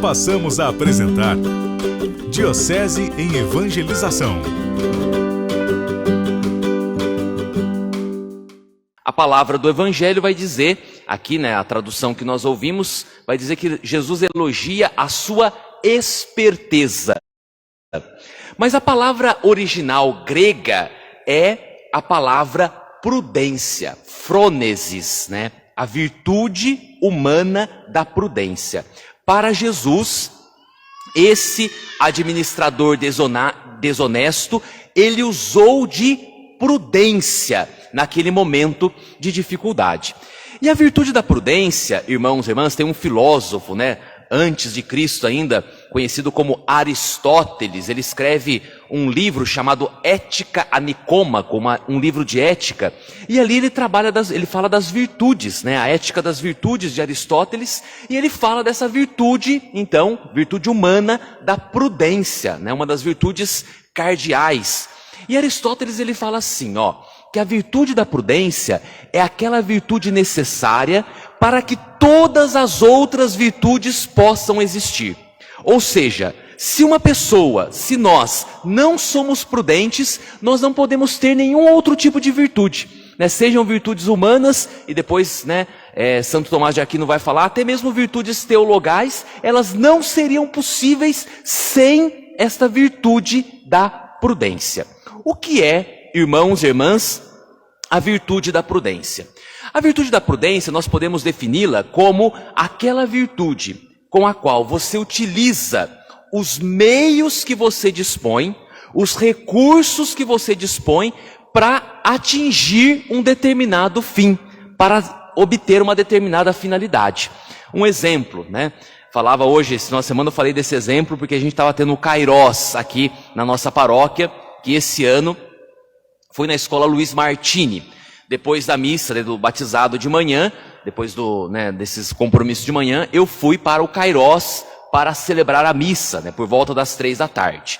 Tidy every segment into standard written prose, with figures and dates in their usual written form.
passamos a apresentar Diocese em Evangelização. A palavra do Evangelho vai dizer, aqui a tradução que nós ouvimos, vai dizer que Jesus elogia a sua esperteza. Mas a palavra original grega é a palavra prudência, frônesis, a virtude humana da prudência. Para Jesus, esse administrador desonesto, ele usou de prudência naquele momento de dificuldade. E a virtude da prudência, irmãos e irmãs, tem um filósofo, antes de Cristo ainda, conhecido como Aristóteles. Ele escreve um livro chamado Ética a Nicômaco, como um livro de ética, e ali ele fala das virtudes, a ética das virtudes de Aristóteles, e ele fala dessa virtude, então, virtude humana da prudência, uma das virtudes cardeais. E Aristóteles ele fala assim, que a virtude da prudência é aquela virtude necessária para que todas as outras virtudes possam existir. Ou seja, se nós não somos prudentes, nós não podemos ter nenhum outro tipo de virtude, sejam virtudes humanas, e depois, Santo Tomás de Aquino vai falar, até mesmo virtudes teologais, elas não seriam possíveis sem esta virtude da prudência. O que é, irmãos e irmãs, a virtude da prudência? A virtude da prudência nós podemos defini-la como aquela virtude com a qual você utiliza os meios que você dispõe, os recursos que você dispõe para atingir um determinado fim, para obter uma determinada finalidade. Um exemplo, falava hoje, na semana eu falei desse exemplo porque a gente estava tendo o Kairós aqui na nossa paróquia, que esse ano foi na escola Luiz Martini. Depois da missa, do batizado de manhã, depois desses compromissos de manhã, eu fui para o Kairós para celebrar a missa, por volta das 15h.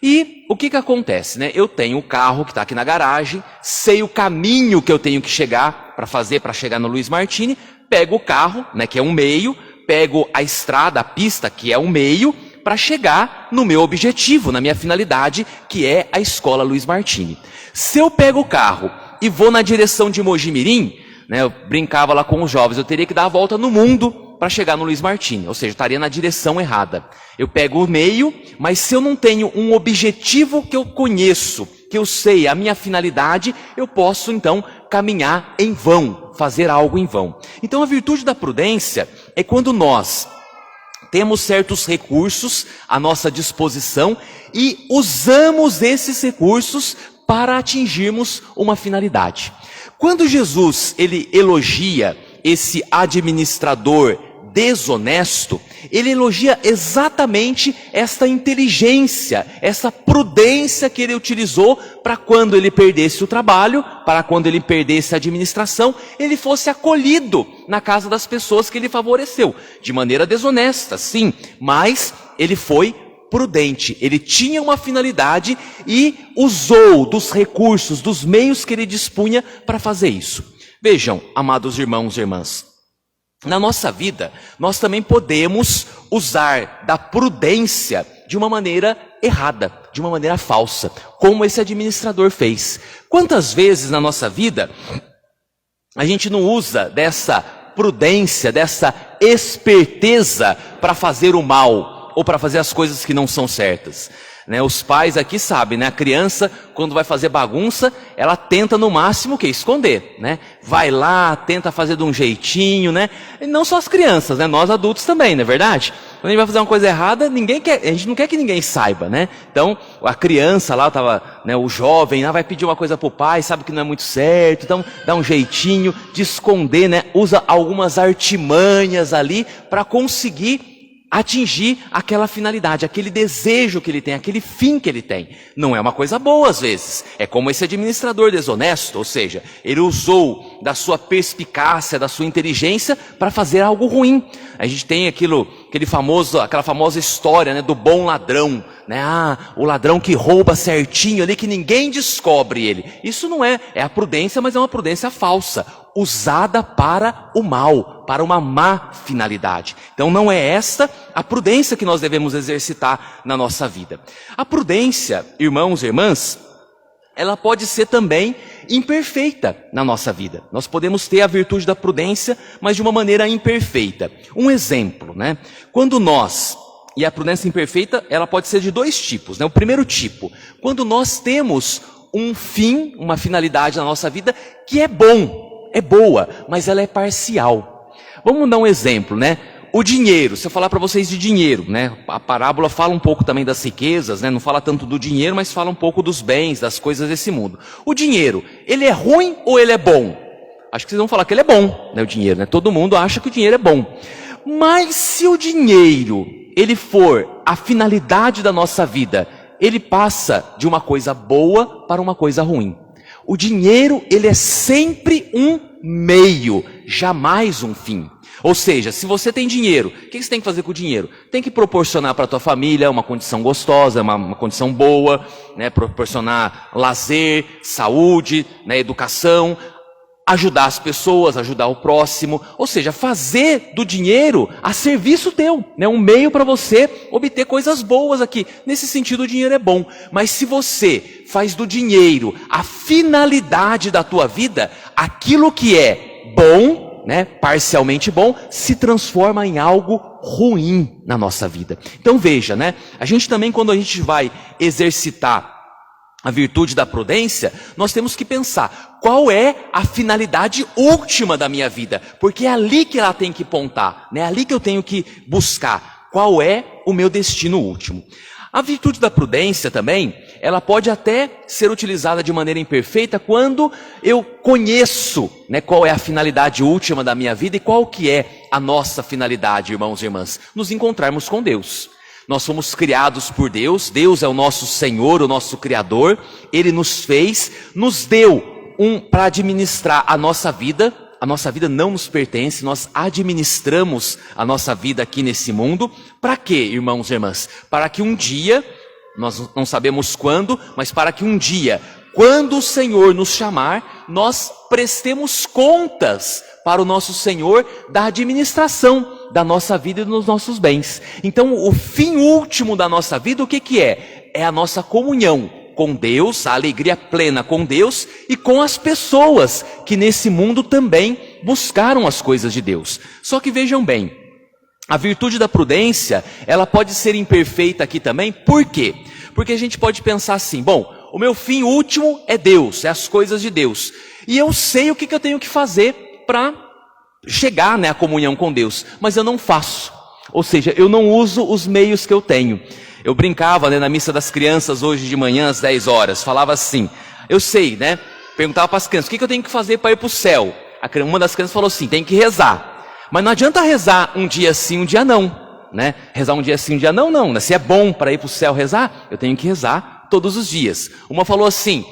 E o que acontece? Eu tenho o carro que está aqui na garagem, sei o caminho que eu tenho que chegar para chegar no Luiz Martini, pego o carro, que é um meio, pego a estrada, a pista, que é um meio, para chegar no meu objetivo, na minha finalidade, que é a escola Luiz Martini. Se eu pego o carro e vou na direção de Mojimirim, eu brincava lá com os jovens, eu teria que dar a volta no mundo para chegar no Luiz Martini, ou seja, estaria na direção errada. Eu pego o meio, mas se eu não tenho um objetivo que eu conheço, que eu sei a minha finalidade, eu posso então caminhar em vão, fazer algo em vão. Então a virtude da prudência é quando nós temos certos recursos à nossa disposição e usamos esses recursos para atingirmos uma finalidade. Quando Jesus ele elogia esse administrador desonesto, ele elogia exatamente esta inteligência, essa prudência que ele utilizou para quando ele perdesse o trabalho, para quando ele perdesse a administração, ele fosse acolhido na casa das pessoas que ele favoreceu, de maneira desonesta, sim, mas ele foi prudente, ele tinha uma finalidade e usou dos recursos, dos meios que ele dispunha para fazer isso. Vejam, amados irmãos e irmãs, na nossa vida, nós também podemos usar da prudência de uma maneira errada, de uma maneira falsa, como esse administrador fez. Quantas vezes na nossa vida a gente não usa dessa prudência, dessa esperteza para fazer o mal ou para fazer as coisas que não são certas? Os pais aqui sabem, a criança, quando vai fazer bagunça, ela tenta no máximo o quê? Esconder, Vai lá, tenta fazer de um jeitinho, E não só as crianças, nós adultos também, não é verdade? Quando a gente vai fazer uma coisa errada, a gente não quer que ninguém saiba, Então, a criança lá, o jovem lá vai pedir uma coisa pro pai, sabe que não é muito certo, então dá um jeitinho de esconder, Usa algumas artimanhas ali para conseguir atingir aquela finalidade, aquele desejo que ele tem, aquele fim que ele tem. Não é uma coisa boa às vezes. É como esse administrador desonesto, ou seja, ele usou da sua perspicácia, da sua inteligência para fazer algo ruim. A gente tem aquela famosa história, do bom ladrão, o ladrão que rouba certinho ali, que ninguém descobre ele. Isso não é a prudência, mas é uma prudência falsa. usada para o mal, para uma má finalidade. Então não é esta a prudência que nós devemos exercitar na nossa vida. A prudência, irmãos e irmãs, ela pode ser também imperfeita na nossa vida. Nós podemos ter a virtude da prudência, mas de uma maneira imperfeita. Um exemplo, né? Quando nós, e a prudência imperfeita, ela pode ser de dois tipos, né? O primeiro tipo, quando nós temos um fim, uma finalidade na nossa vida que é bom, é boa, mas ela é parcial. Vamos dar um exemplo, né? O dinheiro, se eu falar para vocês de dinheiro, né? A parábola fala um pouco também das riquezas, né? Não fala tanto do dinheiro, mas fala um pouco dos bens, das coisas desse mundo. O dinheiro, ele é ruim ou ele é bom? Acho que vocês vão falar que ele é bom, né? O dinheiro, né? Todo mundo acha que o dinheiro é bom. Mas se o dinheiro, ele for a finalidade da nossa vida, ele passa de uma coisa boa para uma coisa ruim. O dinheiro, ele é sempre um meio, jamais um fim. Ou seja, se você tem dinheiro, o que você tem que fazer com o dinheiro? Tem que proporcionar para a tua família uma condição gostosa, uma condição boa, né? Proporcionar lazer, saúde, né? Educação, ajudar as pessoas, ajudar o próximo. Ou seja, fazer do dinheiro a serviço teu, né? Um meio para você obter coisas boas aqui. Nesse sentido, o dinheiro é bom. Mas se você faz do dinheiro a finalidade da tua vida, aquilo que é bom, né, parcialmente bom, se transforma em algo ruim na nossa vida. Então veja, né, a gente também, quando a gente vai exercitar a virtude da prudência, nós temos que pensar, qual é a finalidade última da minha vida? Porque é ali que ela tem que pontar, né, é ali que eu tenho que buscar, qual é o meu destino último. A virtude da prudência também, ela pode até ser utilizada de maneira imperfeita quando eu conheço, né, qual é a finalidade última da minha vida e qual que é a nossa finalidade, irmãos e irmãs, nos encontrarmos com Deus. Nós fomos criados por Deus, Deus é o nosso Senhor, o nosso Criador, Ele nos fez, nos deu para administrar a nossa vida não nos pertence, nós administramos a nossa vida aqui nesse mundo. Para quê, irmãos e irmãs? Para que um dia, nós não sabemos quando, mas para que um dia, quando o Senhor nos chamar, nós prestemos contas para o nosso Senhor da administração da nossa vida e dos nossos bens. Então, o fim último da nossa vida, o que é? É a nossa comunhão com Deus, a alegria plena com Deus e com as pessoas que nesse mundo também buscaram as coisas de Deus. Só que vejam bem, a virtude da prudência, ela pode ser imperfeita aqui também. Por quê? Porque a gente pode pensar assim, bom, o meu fim último é Deus, é as coisas de Deus. E eu sei o que eu tenho que fazer para chegar, né, à comunhão com Deus, mas eu não faço. Ou seja, eu não uso os meios que eu tenho. Eu brincava, né, na missa das crianças hoje de manhã às 10 horas, falava assim, eu sei, né, perguntava para as crianças, o que eu tenho que fazer para ir para o céu? Uma das crianças falou assim, tem que rezar. Mas não adianta rezar um dia sim, um dia não, né? Rezar um dia sim, um dia não, não, né? Se é bom para ir para o céu rezar, eu tenho que rezar todos os dias. Uma falou assim,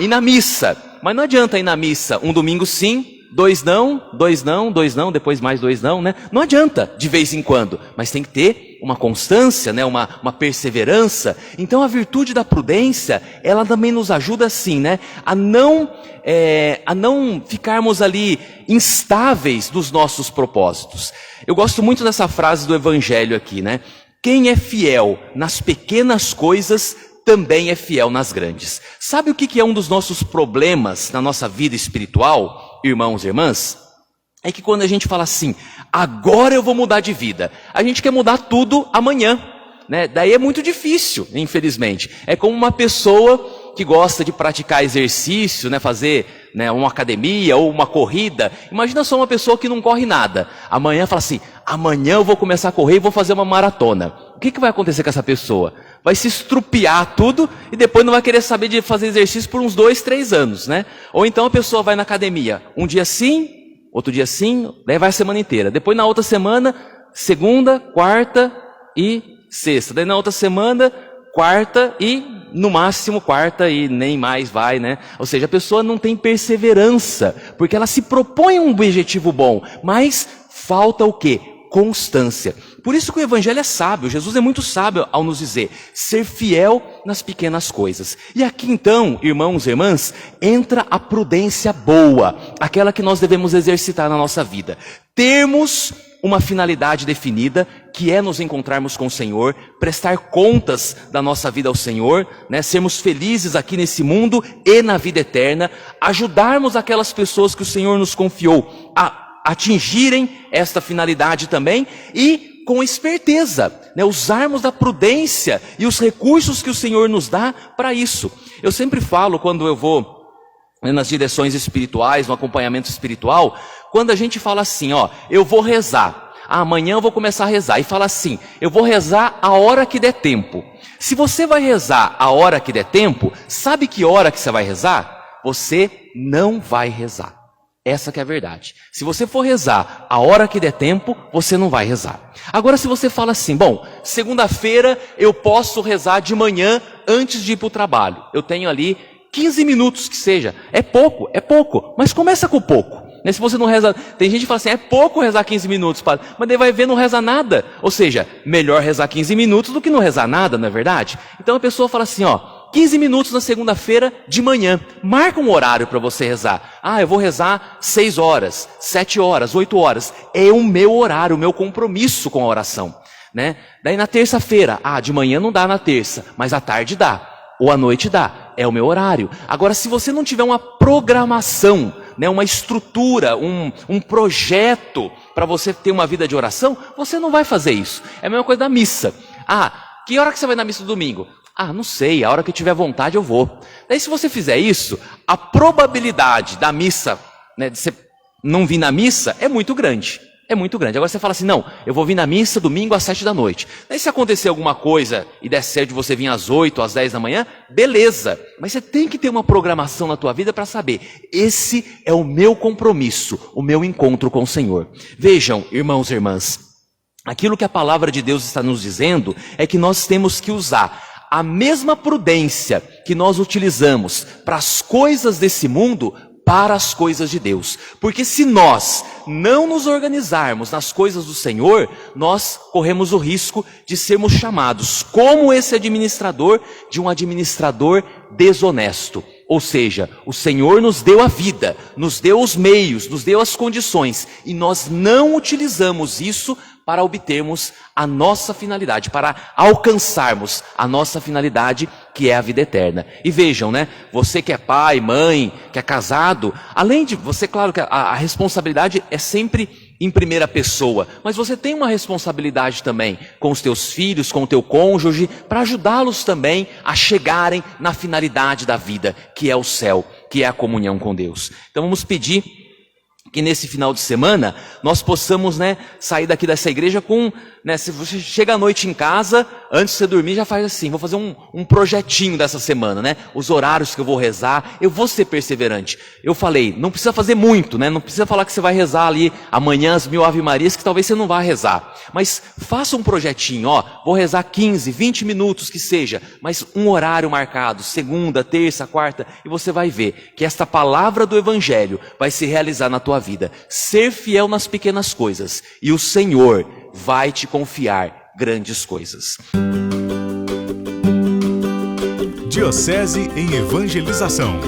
ir na missa, mas não adianta ir na missa um domingo sim, 2 não, 2 não, 2 não, depois mais 2 não, né? Não adianta de vez em quando, mas tem que ter uma constância, né? Uma perseverança. Então a virtude da prudência, ela também nos ajuda assim, né? A não ficarmos ali instáveis dos nossos propósitos. Eu gosto muito dessa frase do Evangelho aqui, né? Quem é fiel nas pequenas coisas, também é fiel nas grandes. Sabe o que é um dos nossos problemas na nossa vida espiritual, irmãos e irmãs? É que quando a gente fala assim, agora eu vou mudar de vida, a gente quer mudar tudo amanhã, né? Daí é muito difícil, infelizmente. É como uma pessoa que gosta de praticar exercício, né? Fazer, né, uma academia ou uma corrida. Imagina só uma pessoa que não corre nada. Amanhã fala assim, amanhã eu vou começar a correr e vou fazer uma maratona. O que vai acontecer com essa pessoa? Vai se estrupiar tudo e depois não vai querer saber de fazer exercício por uns 2, 3 anos, né? Ou então a pessoa vai na academia, um dia sim, outro dia sim, daí vai a semana inteira. Depois na outra semana, segunda, quarta e sexta. Daí na outra semana, quarta e no máximo quarta e nem mais vai, né? Ou seja, a pessoa não tem perseverança, porque ela se propõe um objetivo bom, mas falta o quê? Constância. Por isso que o Evangelho é sábio, Jesus é muito sábio ao nos dizer, ser fiel nas pequenas coisas. E aqui então, irmãos e irmãs, entra a prudência boa, aquela que nós devemos exercitar na nossa vida. Termos uma finalidade definida, que é nos encontrarmos com o Senhor, prestar contas da nossa vida ao Senhor, né? Sermos felizes aqui nesse mundo e na vida eterna, ajudarmos aquelas pessoas que o Senhor nos confiou a atingirem esta finalidade também, e com esperteza, né? Usarmos da prudência e os recursos que o Senhor nos dá para isso. Eu sempre falo, quando eu vou nas direções espirituais, no acompanhamento espiritual, quando a gente fala assim, ó, eu vou rezar, amanhã eu vou começar a rezar, e fala assim, eu vou rezar a hora que der tempo. Se você vai rezar a hora que der tempo, sabe que hora que você vai rezar? Você não vai rezar. Essa que é a verdade. Se você for rezar a hora que der tempo, você não vai rezar. Agora, se você fala assim, bom, segunda-feira eu posso rezar de manhã antes de ir para o trabalho. Eu tenho ali 15 minutos que seja. É pouco, mas começa com pouco. Se você não reza, tem gente que fala assim, é pouco rezar 15 minutos, padre, mas daí vai ver, não reza nada. Ou seja, melhor rezar 15 minutos do que não rezar nada, não é verdade? Então a pessoa fala assim, ó, 15 minutos na segunda-feira de manhã, marca um horário para você rezar. Ah, eu vou rezar 6 horas, 7 horas, 8 horas. É o meu horário, o meu compromisso com a oração, né? Daí na terça-feira, de manhã não dá na terça, mas à tarde dá, ou à noite dá. É o meu horário. Agora, se você não tiver uma programação, né, uma estrutura, um projeto para você ter uma vida de oração, você não vai fazer isso. É a mesma coisa da missa. Que hora que você vai na missa do domingo? Não sei, a hora que eu tiver vontade eu vou. Daí se você fizer isso, a probabilidade da missa, né, de você não vir na missa é muito grande. É muito grande. Agora você fala assim, não, eu vou vir na missa domingo às 7 da noite. Daí se acontecer alguma coisa e der certo de você vir às 8, às 10 da manhã, beleza. Mas você tem que ter uma programação na tua vida para saber, esse é o meu compromisso, o meu encontro com o Senhor. Vejam, irmãos e irmãs, aquilo que a palavra de Deus está nos dizendo é que nós temos que usar a mesma prudência que nós utilizamos para as coisas desse mundo, para as coisas de Deus. Porque se nós não nos organizarmos nas coisas do Senhor, nós corremos o risco de sermos chamados, como esse administrador, de um administrador desonesto. Ou seja, o Senhor nos deu a vida, nos deu os meios, nos deu as condições, e nós não utilizamos isso para obtermos a nossa finalidade, para alcançarmos a nossa finalidade, que é a vida eterna. E vejam, né? Você que é pai, mãe, que é casado, além de você, claro que a responsabilidade é sempre em primeira pessoa, mas você tem uma responsabilidade também com os teus filhos, com o teu cônjuge, para ajudá-los também a chegarem na finalidade da vida, que é o céu, que é a comunhão com Deus. Então vamos pedir que nesse final de semana nós possamos, né, sair daqui dessa igreja com, né, se você chega à noite em casa, antes de você dormir já faz assim, vou fazer um projetinho dessa semana, né, os horários que eu vou rezar, eu vou ser perseverante. Eu falei, não precisa fazer muito, né, não precisa falar que você vai rezar ali amanhã as 1000 Ave Marias, que talvez você não vá rezar, mas faça um projetinho, vou rezar 15, 20 minutos que seja, mas um horário marcado, segunda, terça, quarta, e você vai ver que esta palavra do Evangelho vai se realizar na tua vida. Ser fiel nas pequenas coisas, e o Senhor vai te confiar grandes coisas. Diocese em Evangelização.